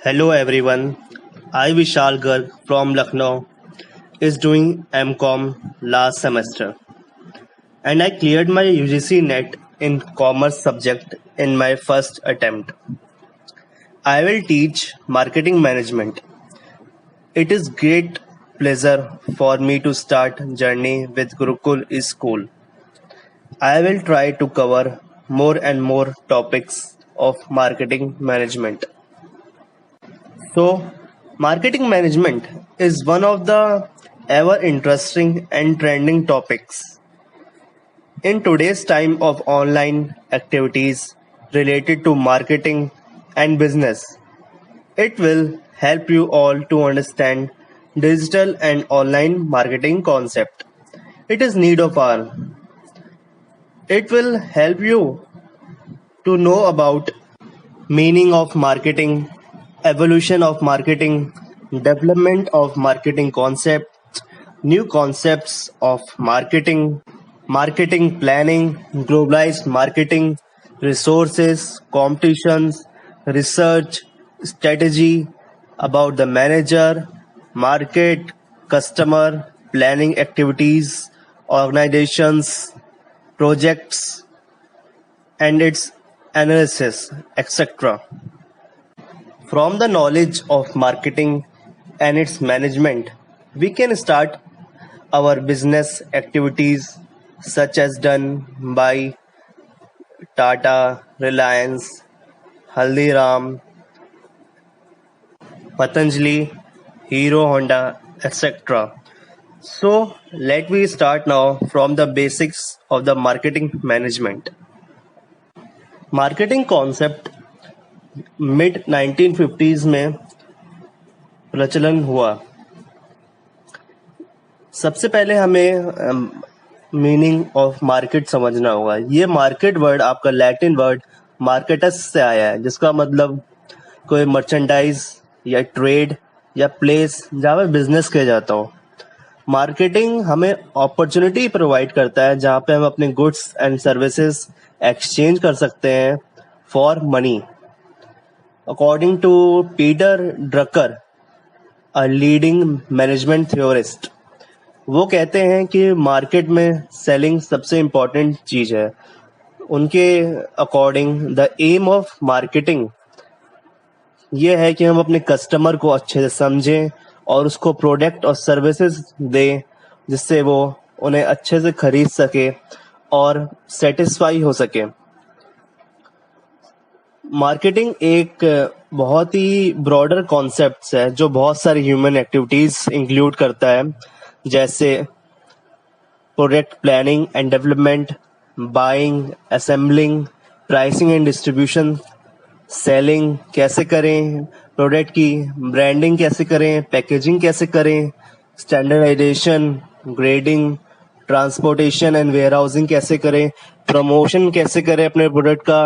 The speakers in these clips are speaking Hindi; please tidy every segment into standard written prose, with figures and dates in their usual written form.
Hello everyone. I Vishal Garg from Lucknow is doing MCom last semester and I cleared my UGC net in commerce subject in my first attempt. I will teach marketing management. It is great pleasure for me to start journey with Gurukul school. I will try to cover more and more topics of marketing management. So, marketing management is one of the ever interesting and trending topics. In today's time of online activities related to marketing and business, it will help you all to understand digital and online marketing concept. It is need of our. It will help you to know about meaning of marketing, evolution of marketing, development of marketing concepts, new concepts of marketing, marketing planning, globalized marketing, resources, competitions, research, strategy, about the manager, market, customer, planning activities, organizations, projects, and its analysis, etc. From the knowledge of marketing and its management, we can start our business activities such as done by Tata, Reliance, Haldiram, Patanjali, Hero Honda, etc. So let me start now from the basics of the marketing management. Marketing concept mid 1950s में प्रचलन हुआ. सबसे पहले हमें मीनिंग ऑफ मार्केट समझना होगा. ये मार्केट वर्ड आपका लैटिन वर्ड मार्केटस से आया है, जिसका मतलब कोई मर्चेंडाइज या ट्रेड या प्लेस जहाँ पे बिजनेस किया जाता हो. मार्केटिंग हमें अपॉर्चुनिटी प्रोवाइड करता है जहाँ पे हम अपने गुड्स एंड सर्विसेज एक्सचेंज कर सकते हैं for money. According to Peter Drucker, a leading management theorist, वो कहते हैं कि मार्केट में सेलिंग सबसे इम्पोर्टेंट चीज है. उनके according the aim of marketing ये है कि हम अपने कस्टमर को अच्छे से समझें और उसको प्रोडक्ट और सर्विसेज दें जिससे वो उन्हें अच्छे से खरीद सके और सेटिस्फाई हो सके. मार्केटिंग एक बहुत ही ब्रॉडर कॉन्सेप्ट है जो बहुत सारी ह्यूमन एक्टिविटीज इंक्लूड करता है, जैसे product planning and development, buying, assembling, pricing and distribution, selling कैसे करें, प्रोडक्ट की ब्रांडिंग कैसे करें, पैकेजिंग कैसे करें, standardisation, grading, transportation and warehousing कैसे करें, प्रमोशन कैसे करें अपने प्रोडक्ट का,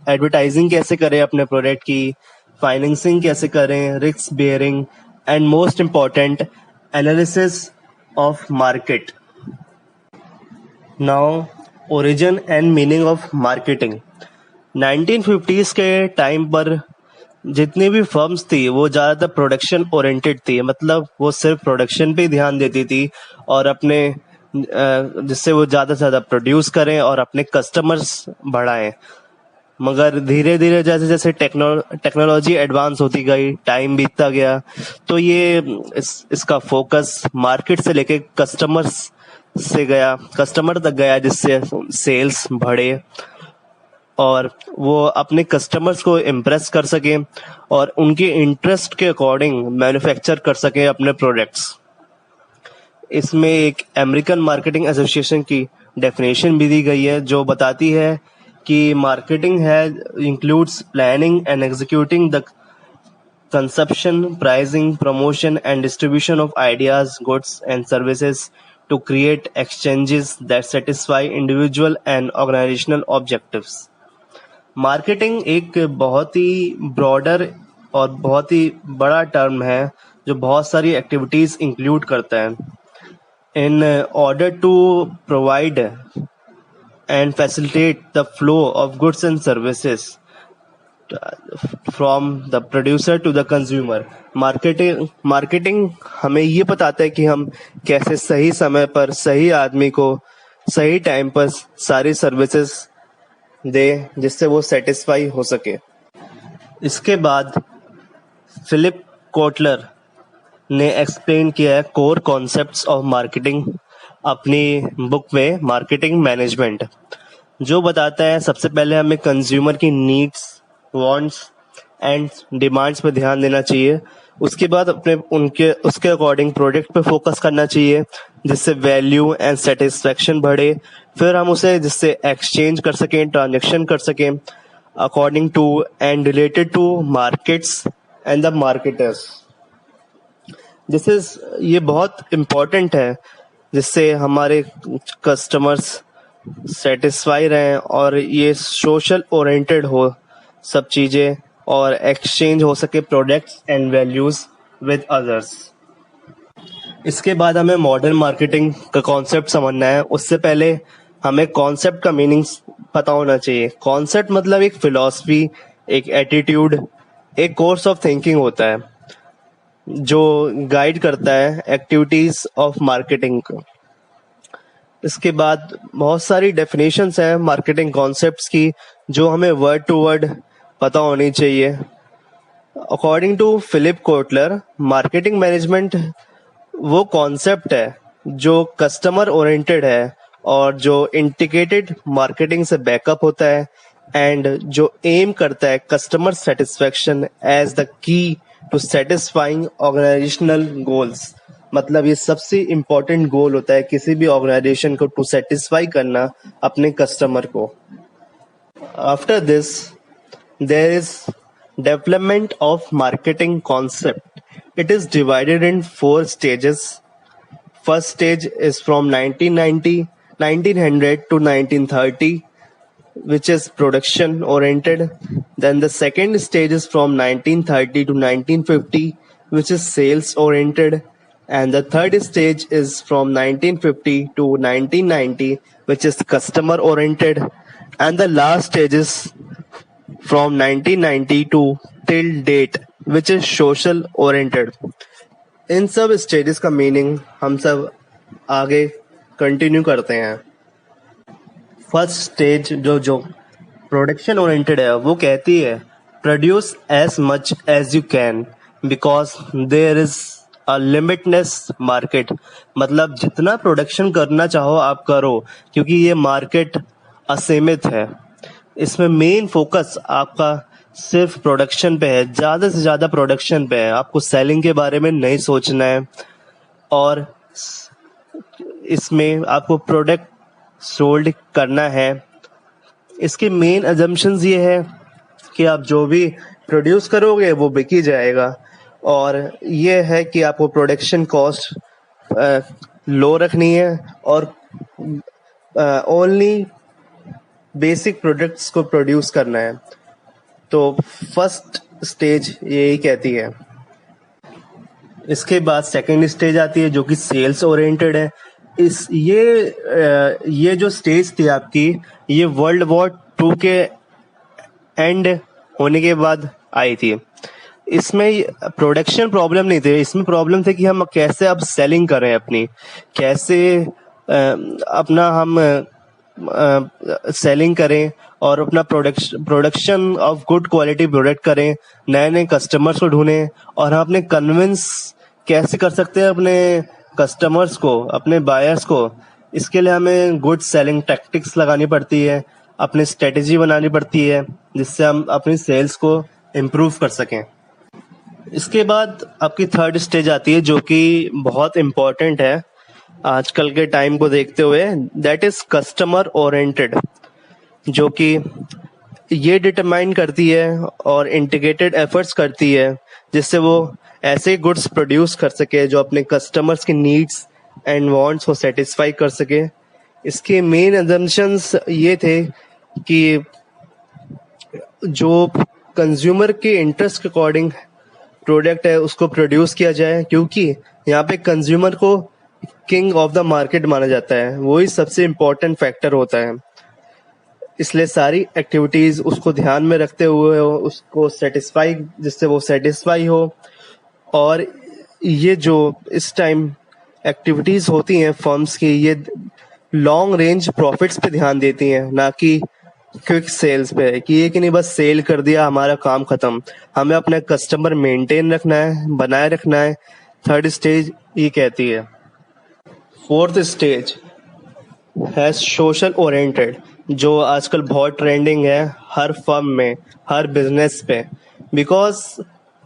एडवर्टाइजिंग कैसे करें अपने प्रोडक्ट की, फाइनेंसिंग कैसे करें, risk bearing, and most important analysis of market. Now origin and meaning of marketing. 1950s के टाइम पर जितनी भी फर्म्स थी वो ज़्यादातर प्रोडक्शन ओरिएंटेड थी. मतलब वो सिर्फ प्रोडक्शन पे ध्यान देती थी और अपने जिससे वो ज़्यादा से ज़्यादा प्रोड्यूस करें और अपने कस्टमर्स बढ़ाएं. मगर धीरे धीरे जैसे जैसे टेक्नोलॉजी एडवांस होती गई, टाइम बीतता गया, तो ये इसका फोकस मार्केट से लेके कस्टमर तक गया, जिससे सेल्स बढ़े और वो अपने कस्टमर्स को इम्प्रेस कर सके और उनके इंटरेस्ट के अकॉर्डिंग मैन्युफैक्चर कर सके अपने प्रोडक्ट्स. इसमें एक अमेरिकन मार्केटिंग एसोसिएशन की डेफिनेशन भी दी गई है जो बताती है कि मार्केटिंग है includes planning and executing the conception, pricing, promotion and distribution of ideas, goods and services to create exchanges that satisfy individual and organisational objectives. Marketing एक बहुत ही ब्रॉडर और बहुत ही बड़ा टर्म है जो बहुत सारी एक्टिविटीज इंक्लूड करता है. In order to provide and facilitate the flow of goods and services, from the producer to the consumer. Marketing हमें ये बताता है कि हम कैसे सही समय पर सही आदमी को सही टाइम पर सारी सर्विसेज दे जिससे वो सेटिस्फाई हो सके। इसके बाद फिलिप कोटलर ने एक्सप्लेन किया है कोर कॉन्सेप्ट्स ऑफ मार्केटिंग अपनी बुक में मार्केटिंग मैनेजमेंट, जो बताता है सबसे पहले हमें कंज्यूमर की नीड्स, वांट्स एंड डिमांड्स पे ध्यान देना चाहिए। उसके बाद उसके अकॉर्डिंग प्रोडक्ट पे फोकस करना चाहिए जिससे वैल्यू एंड सेटिस्फेक्शन बढ़े। फिर हम उसे जिससे एक्सचेंज कर सकें, ट्रांजेक्शन कर सकें according to and related to markets and the marketers. ये बहुत इम्पोर्टेंट है जिससे हमारे कस्टमर्स सेटिस्फाई रहें और ये सोशल ओरिएंटेड हो सब चीजें और एक्सचेंज हो सके products and values with others. इसके बाद हमें मॉडर्न मार्केटिंग का कॉन्सेप्ट समझना है। उससे पहले हमें कॉन्सेप्ट का मीनिंग पता होना चाहिए। कॉन्सेप्ट मतलब एक फिलॉसफी, एक एटीट्यूड, एक कोर्स ऑफ थिंकिंग होता है जो गाइड करता है एक्टिविटीज ऑफ मार्केटिंग को। इसके बाद बहुत सारी डेफिनेशंस हैं मार्केटिंग कॉन्सेप्ट्स की जो हमें वर्ड टू वर्ड पता होनी चाहिए। According to Philip Kotler, marketing management वो कॉन्सेप्ट है जो कस्टमर ओरिएंटेड है और जो इंटीग्रेटेड मार्केटिंग से बैकअप होता है एंड जो एम करता है customer satisfaction as the key to satisfying organisational goals. मतलब ये सबसे इम्पोर्टेंट गोल होता है किसी भी ऑर्गेनाइजेशन को, टू सेटिस्फाई करना अपने कस्टमर को। After this there is development of marketing concept. It is divided in 4 stages. First stage is from 1900 to 1930, which is production oriented. Then the second stage is from 1930 to 1950, which is sales oriented. And the third stage is from 1950 to 1990, which is customer oriented. And the last stage is from 1990 to till date, which is social oriented. इन सब स्टेजेस का मीनिंग हम सब आगे कंटिन्यू करते हैं। फर्स्ट स्टेज जो प्रोडक्शन ओरिएंटेड है वो कहती है produce as much as you can because there is a limitless market. मतलब जितना प्रोडक्शन करना चाहो आप करो क्योंकि ये मार्केट असीमित है। इसमें मेन फोकस आपका सिर्फ प्रोडक्शन पे है, ज्यादा से ज्यादा प्रोडक्शन पे है। आपको सेलिंग के बारे में नहीं सोचना है और इसमें आपको प्रोडक्ट सोल्ड करना है। इसके मेन अजम्पशंस ये है कि आप जो भी प्रोड्यूस करोगे वो बिक ही जाएगा और ये है कि आपको प्रोडक्शन कॉस्ट लो रखनी है और ओनली बेसिक प्रोडक्ट्स को प्रोड्यूस करना है। तो फर्स्ट स्टेज यही कहती है। इसके बाद सेकंड स्टेज आती है जो कि सेल्स ओरिएंटेड है। ये जो स्टेज थी आपकी, ये वर्ल्ड वॉर 2 के एंड होने के बाद आई थी। इसमें प्रोडक्शन प्रॉब्लम नहीं थे, इसमें प्रॉब्लम थे कि हम कैसे अब सेलिंग करें अपनी, कैसे अपना हम सेलिंग करें और अपना production of good quality product करें, नए नए कस्टमर्स को ढूंढें और हम अपने कन्विंस कैसे कर सकते हैं अपने कस्टमर्स को, अपने बायर्स को। इसके लिए हमें गुड सेलिंग टैक्टिक्स लगानी पड़ती है, अपनी स्ट्रेटेजी बनानी पड़ती है जिससे हम अपनी सेल्स को इम्प्रूव कर सकें। इसके बाद आपकी थर्ड स्टेज आती है जो कि बहुत इम्पोर्टेंट है आजकल के टाइम को देखते हुए, दैट इज कस्टमर ओरिएंटेड, जो कि ये डिटरमाइन करती है और इंटीग्रेटेड एफर्ट्स करती है जिससे वो ऐसे गुड्स प्रोड्यूस कर सके जो अपने कस्टमर्स की नीड्स एंड वांट्स को सेटिस्फाई कर सके। इसके मेन अजम्पशंस ये थे कि जो कंज्यूमर के इंटरेस्ट के अकॉर्डिंग प्रोडक्ट है उसको प्रोड्यूस किया जाए, क्योंकि यहाँ पे कंज्यूमर को किंग ऑफ द मार्केट माना जाता है, वही सबसे इम्पोर्टेंट फैक्टर होता है। इसलिए सारी एक्टिविटीज उसको ध्यान में रखते हुए उसको सेटिस्फाई, जिससे वो सेटिस्फाई हो। और ये जो इस टाइम एक्टिविटीज होती हैं फर्म्स की, ये लॉन्ग रेंज प्रॉफिट्स पे ध्यान देती हैं, ना कि क्विक सेल्स पे, कि ये कि नहीं बस सेल कर दिया हमारा काम खत्म। हमें अपना कस्टमर मेंटेन रखना है, बनाए रखना है। थर्ड स्टेज ये कहती है। फोर्थ स्टेज है सोशल ओरिएंटेड, जो आजकल बहुत ट्रेंडिंग है हर फर्म में, हर बिजनेस पे। बिकॉज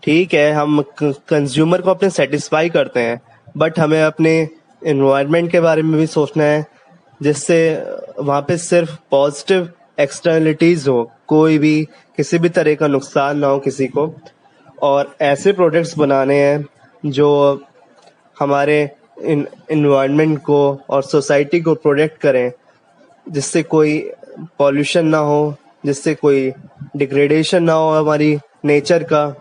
ठीक है, हम कंज्यूमर को अपने सेटिस्फाई करते हैं, बट हमें अपने एनवायरनमेंट के बारे में भी सोचना है, जिससे वहाँ पे सिर्फ पॉजिटिव एक्सटर्नलिटीज हो, कोई भी किसी भी तरह का नुकसान ना हो किसी को। और ऐसे प्रोडक्ट्स बनाने हैं जो हमारे इन्वायरमेंट को और सोसाइटी को प्रोटेक्ट करें, जिससे कोई पॉल्यूशन ना हो, जिससे कोई डिग्रेडेशन ना हो हमारी नेचर का।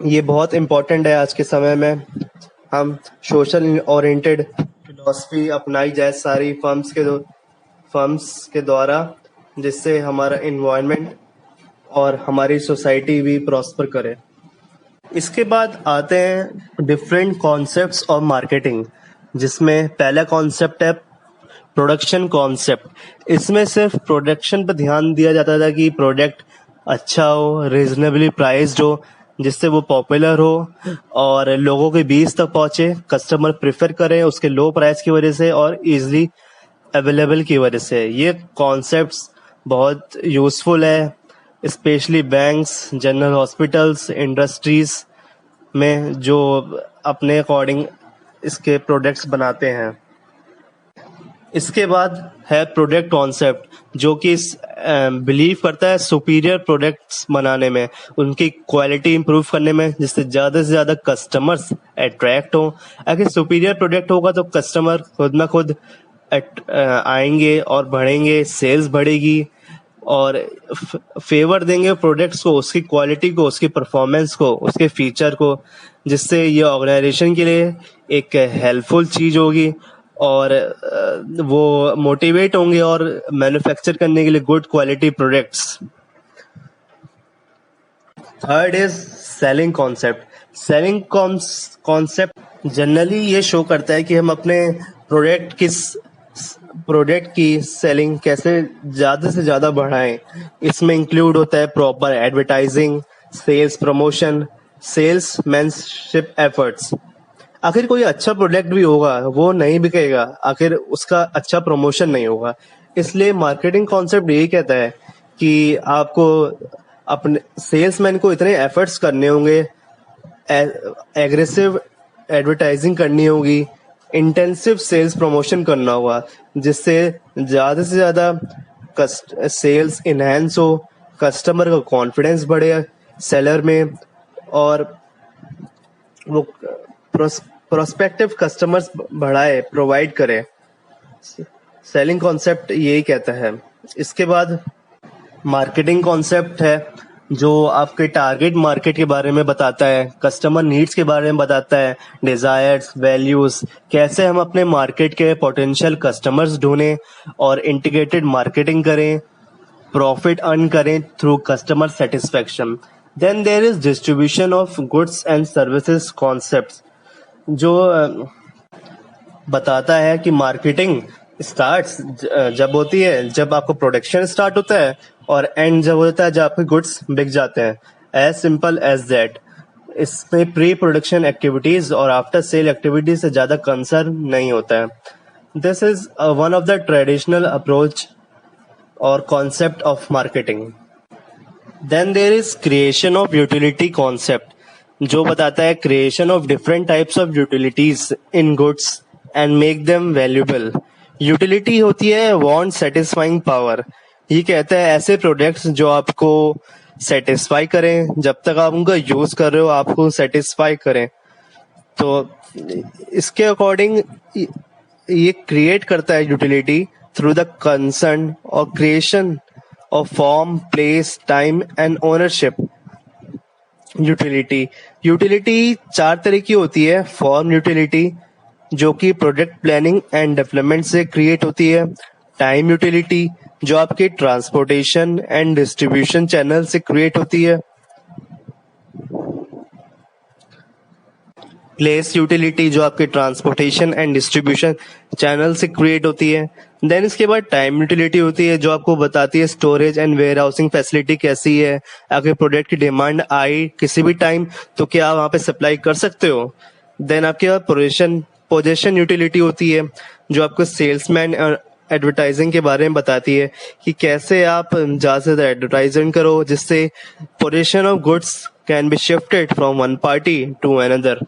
ये बहुत इम्पोर्टेंट है आज के समय में। हम सोशल ओरिएंटेड फिलॉसफी अपनाई जाए सारी फर्म्स के द्वारा, जिससे हमारा इन्वायरमेंट और हमारी सोसाइटी भी प्रॉस्पर करे। इसके बाद आते हैं डिफरेंट कॉन्सेप्ट्स ऑफ मार्केटिंग, जिसमें पहला कॉन्सेप्ट है प्रोडक्शन कॉन्सेप्ट। इसमें सिर्फ प्रोडक्शन पर ध्यान दिया जाता था कि प्रोडक्ट अच्छा हो, रीजनेबली प्राइस्ड हो, जिससे वो पॉपुलर हो और लोगों के बीच तक पहुंचे, कस्टमर प्रेफर करें उसके लो प्राइस की वजह से और इजीली अवेलेबल की वजह से। ये कॉन्सेप्ट्स बहुत यूजफुल है, specially banks, general hospitals, industries में, जो अपने अकॉर्डिंग इसके प्रोडक्ट्स बनाते हैं। इसके बाद है प्रोडक्ट कॉन्सेप्ट, जो कि बिलीव करता है सुपीरियर प्रोडक्ट्स बनाने में, उनकी क्वालिटी इंप्रूव करने में, जिससे ज़्यादा से ज़्यादा कस्टमर्स अट्रैक्ट हों। अगर सुपीरियर प्रोडक्ट होगा तो कस्टमर खुद ना खुद आएंगे और बढ़ेंगे, सेल्स बढ़ेगी और फेवर देंगे प्रोडक्ट्स को, उसकी क्वालिटी को, उसकी परफॉर्मेंस को, उसके फीचर को, जिससे ये ऑर्गेनाइजेशन के लिए एक हेल्पफुल चीज़ होगी और वो मोटिवेट होंगे और मैन्युफैक्चर करने के लिए good quality products. Third is selling concept. Selling concept generally ये शो करता है कि हम अपने प्रोडक्ट की सेलिंग कैसे ज़्यादा से ज़्यादा बढ़ाएं। इसमें इंक्लूड होता है proper advertising, sales promotion, salesmanship efforts. आखिर कोई अच्छा प्रोडक्ट भी होगा वो नहीं बिकेगा आखिर उसका अच्छा प्रमोशन नहीं होगा। इसलिए मार्केटिंग कॉन्सेप्ट यही कहता है कि आपको अपने सेल्समैन को इतने एफर्ट्स करने होंगे, एग्रेसिव एडवर्टाइजिंग करनी होगी, इंटेंसिव सेल्स प्रमोशन करना होगा, जिससे ज़्यादा से ज़्यादा सेल्स इनहेंस हो, कस्टमर का कॉन्फिडेंस बढ़े सेलर में और वो प्रोस्पेक्टिव कस्टमर्स बढ़ाए, प्रोवाइड करे। सेलिंग कॉन्सेप्ट यही कहता है। इसके बाद मार्केटिंग कॉन्सेप्ट है, जो आपके टारगेट मार्केट के बारे में बताता है, कस्टमर नीड्स के बारे में बताता है, डिजायर्स, वैल्यूज, कैसे हम अपने मार्केट के पोटेंशियल कस्टमर्स ढूंढें और इंटीग्रेटेड मार्केटिंग करें, प्रॉफिट अर्न करें through customer satisfaction. Then there is distribution of goods and services concepts, जो बताता है कि मार्केटिंग स्टार्ट्स जब होती है जब आपको प्रोडक्शन स्टार्ट होता है और एंड जब होता है जब आपके गुड्स बिक जाते हैं। As simple as that. इसमें प्री प्रोडक्शन एक्टिविटीज और आफ्टर सेल एक्टिविटीज से ज्यादा कंसर्न नहीं होता है। This is one of the traditional approach और concept of marketing. Then there is creation of utility concept, जो बताता है creation of different types of utilities in goods and make them valuable. Utility होती है वांट सेटिस्फाइंग पावर। ये कहता है ऐसे प्रोडक्ट्स जो आपको सेटिस्फाई करें, जब तक आप उनका यूज कर रहे हो आपको सेटिस्फाई करें। तो इसके अकॉर्डिंग ये क्रिएट करता है यूटिलिटी थ्रू द कंसर्न और creation of form, place, time and ownership. Utility 4 तरह की होती है। फॉर्म यूटिलिटी, जो कि प्रोडक्ट प्लानिंग एंड डेवलपमेंट से क्रिएट होती है। टाइम यूटिलिटी जो आपके ट्रांसपोर्टेशन एंड डिस्ट्रीब्यूशन चैनल से क्रिएट होती है, प्लेस यूटिलिटी जो आपके ट्रांसपोर्टेशन एंड डिस्ट्रीब्यूशन चैनल से क्रिएट होती है। देन इसके बाद टाइम यूटिलिटी होती है जो आपको बताती है storage and warehousing facility कैसी है, अगर प्रोडक्ट की डिमांड आई किसी भी टाइम तो क्या आप वहाँ पे सप्लाई कर सकते हो। देन आपके पास पोजीशन यूटिलिटी होती है जो आपको सेल्समैन और एडवर्टाइजिंग के बारे में बताती है कि कैसे आप ज्यादा से ज्यादा एडवर्टाइजिंग करो जिससे position of goods can be shifted from one party to another.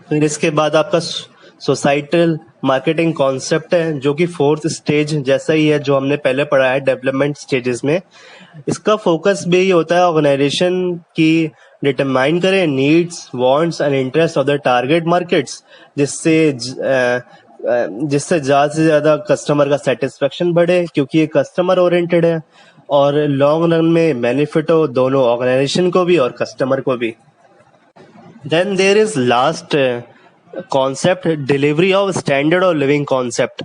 फिर इसके बाद आपका सोसाइटल मार्केटिंग कॉन्सेप्ट है जो कि फोर्थ स्टेज जैसा ही है जो हमने पहले पढ़ा है डेवलपमेंट स्टेजेस में। इसका फोकस भी ये होता है ऑर्गेनाइजेशन की डिटरमाइन करें needs wants and interest of the target markets जिससे ज्यादा से ज्यादा कस्टमर का सेटिस्फेक्शन बढ़े क्योंकि ये कस्टमर ओरिएंटेड है और लॉन्ग रन में बेनिफिट हो दोनों ऑर्गेनाइजेशन को भी और कस्टमर को भी। Then there is last concept delivery of standard of living concept.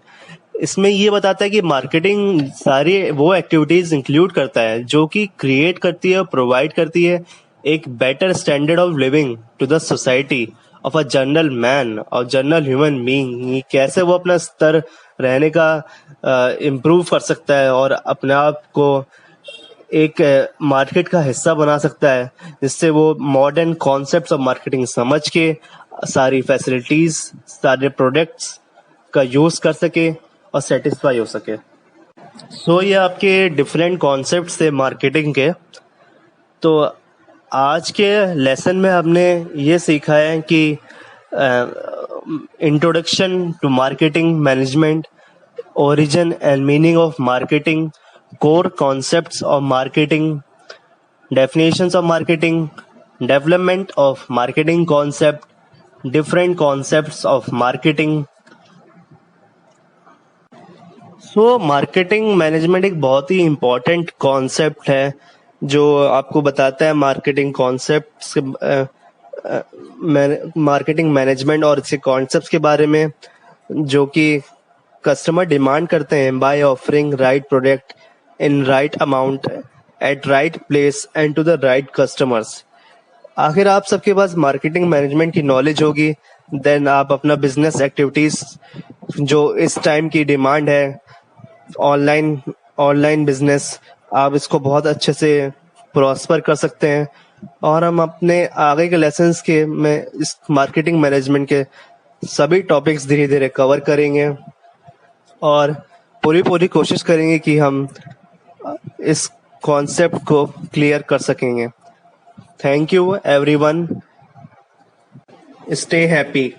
इसमें ये बताता है कि मार्केटिंग सारी वो एक्टिविटीज इंक्लूड करता है जो कि क्रिएट करती है और प्रोवाइड करती है एक better standard of living to the society of a general man और जनरल ह्यूमन बीइंग। कैसे वो अपना स्तर रहने का इम्प्रूव कर सकता है और अपने आप को एक मार्केट का हिस्सा बना सकता है जिससे वो मॉडर्न कॉन्सेप्ट्स ऑफ मार्केटिंग समझ के सारी फैसिलिटीज सारे प्रोडक्ट्स का यूज कर सके और सेटिस्फाई हो सके। सो ये आपके डिफरेंट कॉन्सेप्ट्स थे मार्केटिंग के। तो आज के लेसन में हमने ये सीखा है कि introduction to marketing management, origin and meaning of marketing, core concepts of marketing, definitions of marketing, development of marketing concept, different concepts of marketing। So marketing management एक बहुत ही इम्पोर्टेंट कॉन्सेप्ट है जो आपको बताता है मार्केटिंग कॉन्सेप्ट्स मार्केटिंग मैनेजमेंट और इसके कॉन्सेप्ट्स के बारे में जो कि कस्टमर डिमांड करते हैं by offering right product in right amount at right place and to the right customers. आखिर आप सबके पास मार्केटिंग मैनेजमेंट की नॉलेज होगी देन आप अपना बिजनेस एक्टिविटीज जो इस टाइम की डिमांड है ऑनलाइन बिजनेस आप इसको बहुत अच्छे से प्रॉस्पर कर सकते हैं। और हम अपने आगे के लेसन्स के में इस मार्केटिंग मैनेजमेंट के सभी टॉपिक्स धीरे धीरे कवर करेंगे और पूरी कोशिश करेंगे कि हम इस कॉन्सेप्ट को क्लियर कर सकेंगे। Thank you everyone, stay happy.